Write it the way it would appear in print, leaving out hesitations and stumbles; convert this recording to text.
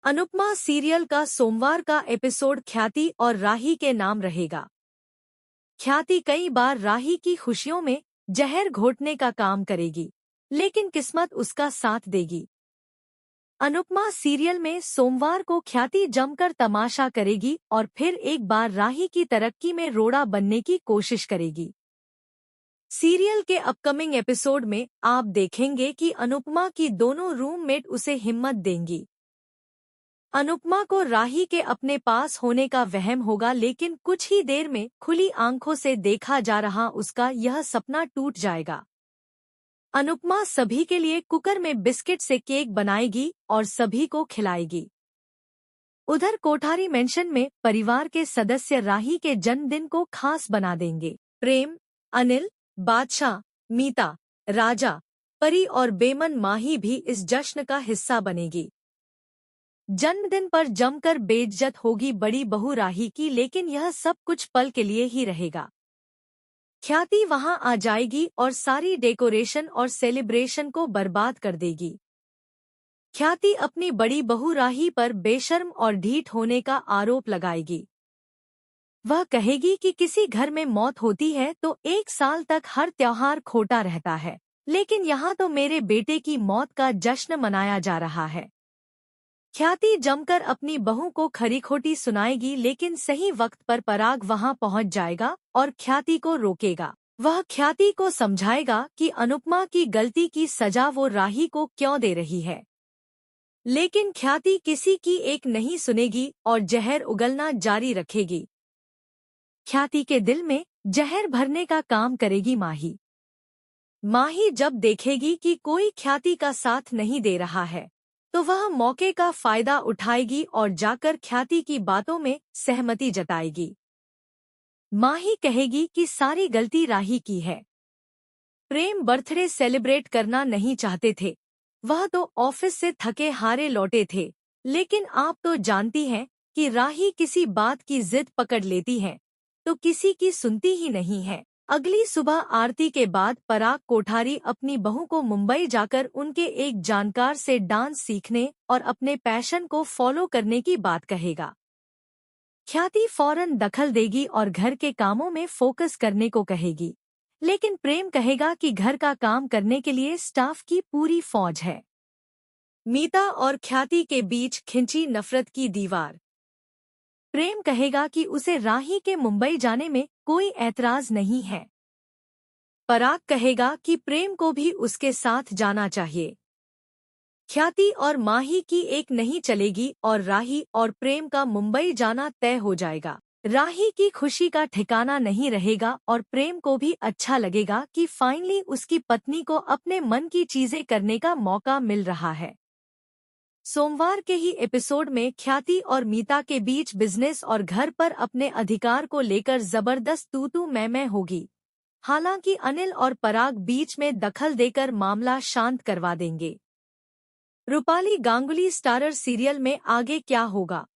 Anupama serial का सोमवार का एपिसोड ख्याति और राही के नाम रहेगा। ख्याति कई बार राही की खुशियों में जहर घोटने का काम करेगी, लेकिन किस्मत उसका साथ देगी। अनुपमा सीरियल में सोमवार को ख्याति जमकर तमाशा करेगी और फिर एक बार राही की तरक्की में रोड़ा बनने की कोशिश करेगी। सीरियल के अपकमिंग एपिसोड में आप देखेंगे कि अनुपमा की दोनों रूममेट उसे हिम्मत देंगी। अनुपमा को राही के अपने पास होने का वहम होगा, लेकिन कुछ ही देर में खुली आंखों से देखा जा रहा उसका यह सपना टूट जाएगा। अनुपमा सभी के लिए कुकर में बिस्किट से केक बनाएगी और सभी को खिलाएगी। उधर कोठारी मेंशन में परिवार के सदस्य राही के जन्मदिन को खास बना देंगे। प्रेम, अनिल, बादशाह, मीता, राजा, परी और बेमन माही भी इस जश्न का हिस्सा बनेगी। जन्मदिन पर जमकर बेइज्जत होगी बड़ी बहू राही की, लेकिन यह सब कुछ पल के लिए ही रहेगा। ख्याति वहां आ जाएगी और सारी डेकोरेशन और सेलिब्रेशन को बर्बाद कर देगी। ख्याति अपनी बड़ी बहू राही पर बेशर्म और ढीठ होने का आरोप लगाएगी। वह कहेगी कि किसी घर में मौत होती है तो 1 साल तक हर त्योहार खोटा रहता है, लेकिन यहाँ तो मेरे बेटे की मौत का जश्न मनाया जा रहा है। ख्याति जमकर अपनी बहू को खरी-खोटी सुनाएगी, लेकिन सही वक्त पर पराग वहां पहुंच जाएगा और ख्याति को रोकेगा। वह ख्याति को समझाएगा कि अनुपमा की गलती की सजा वो राही को क्यों दे रही है, लेकिन ख्याति किसी की एक नहीं सुनेगी और जहर उगलना जारी रखेगी। ख्याति के दिल में जहर भरने का काम करेगी माही। माही जब देखेगी कि कोई ख्याति का साथ नहीं दे रहा है, तो वह मौके का फायदा उठाएगी और जाकर ख्याति की बातों में सहमति जताएगी। माही कहेगी कि सारी गलती राही की है। प्रेम बर्थडे सेलिब्रेट करना नहीं चाहते थे, वह तो ऑफिस से थके हारे लौटे थे, लेकिन आप तो जानती हैं कि राही किसी बात की जिद पकड़ लेती है तो किसी की सुनती ही नहीं है। अगली सुबह आरती के बाद पराग कोठारी अपनी बहू को मुंबई जाकर उनके एक जानकार से डांस सीखने और अपने पैशन को फॉलो करने की बात कहेगा। ख्याति फौरन दखल देगी और घर के कामों में फोकस करने को कहेगी, लेकिन प्रेम कहेगा कि घर का काम करने के लिए स्टाफ की पूरी फौज है। मीता और ख्याति के बीच खिंची नफरत की दीवार। प्रेम कहेगा कि उसे राही के मुंबई जाने में कोई ऐतराज नहीं है। पराग कहेगा कि प्रेम को भी उसके साथ जाना चाहिए। ख्याति और माही की एक नहीं चलेगी और राही और प्रेम का मुंबई जाना तय हो जाएगा। राही की खुशी का ठिकाना नहीं रहेगा और प्रेम को भी अच्छा लगेगा कि फाइनली उसकी पत्नी को अपने मन की चीजें करने का मौका मिल रहा है। सोमवार के ही एपिसोड में ख्याति और मीता के बीच बिजनेस और घर पर अपने अधिकार को लेकर जबरदस्त तू-तू मैं होगी। हालांकि अनिल और पराग बीच में दखल देकर मामला शांत करवा देंगे। रूपाली गांगुली स्टारर सीरियल में आगे क्या होगा?